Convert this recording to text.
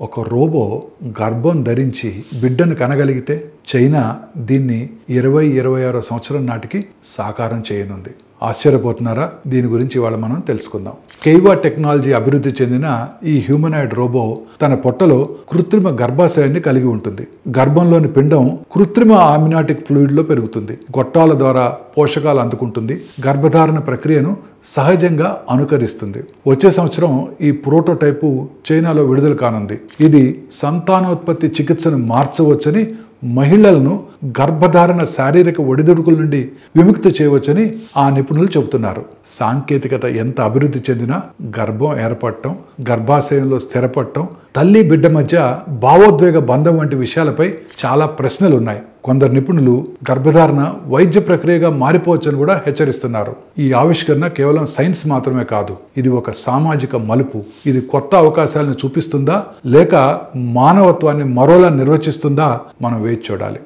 ఒక రోబో గర్భం ధరించి బిడ్డను కనగలిగితే చైనా దీన్ని 2026 సంవత్సరం నాటికి సాకారం చేయనుంది. ఆశ్చర్యపోతున్నారా? దీని గురించి ఇవాళ మనం తెలుసుకుందాం. కైవా టెక్నాలజీ అభివృద్ధి చెందిన ఈ హ్యూమనాయిడ్ రోబో తన పొట్టలో కృత్రిమ గర్భాశయాన్ని కలిగి ఉంటుంది. గర్భంలోని పిండం కృత్రిమ ఆమ్నియాటిక్ ఫ్లూయిడ్ లో పెరుగుతుంది. గొట్టాల ద్వారా పోషకాలు అందుకుంటుంది. గర్భధారణ ప్రక్రియను సహజంగా అనుకరిస్తుంది. వచ్చే సంవత్సరం ఈ ప్రోటోటైపు చైనాలో విడుదల కానుంది. ఇది సంతానోత్పత్తి చికిత్సను మార్చవచ్చని, మహిళలను గర్భధారణ శారీరక ఒడిదుడుకుల నుండి విముక్తి చేయవచ్చని ఆ నిపుణులు చెబుతున్నారు. సాంకేతికత ఎంత అభివృద్ధి చెందినా గర్భం ఏర్పడటం, గర్భాశయంలో స్థిరపడటం, తల్లి బిడ్డ మధ్య భావోద్వేగ బంధం వంటి విషయాలపై చాలా ప్రశ్నలు ఉన్నాయి. కొందరు నిపుణులు గర్భధారణ వైద్య ప్రక్రియగా మారిపోవచ్చని కూడా హెచ్చరిస్తున్నారు. ఈ ఆవిష్కరణ కేవలం సైన్స్ మాత్రమే కాదు, ఇది ఒక సామాజిక మలుపు. ఇది కొత్త అవకాశాలను చూపిస్తుందా లేక మానవత్వాన్ని మరోలా నిర్వచిస్తుందా మనం వేచి చూడాలి.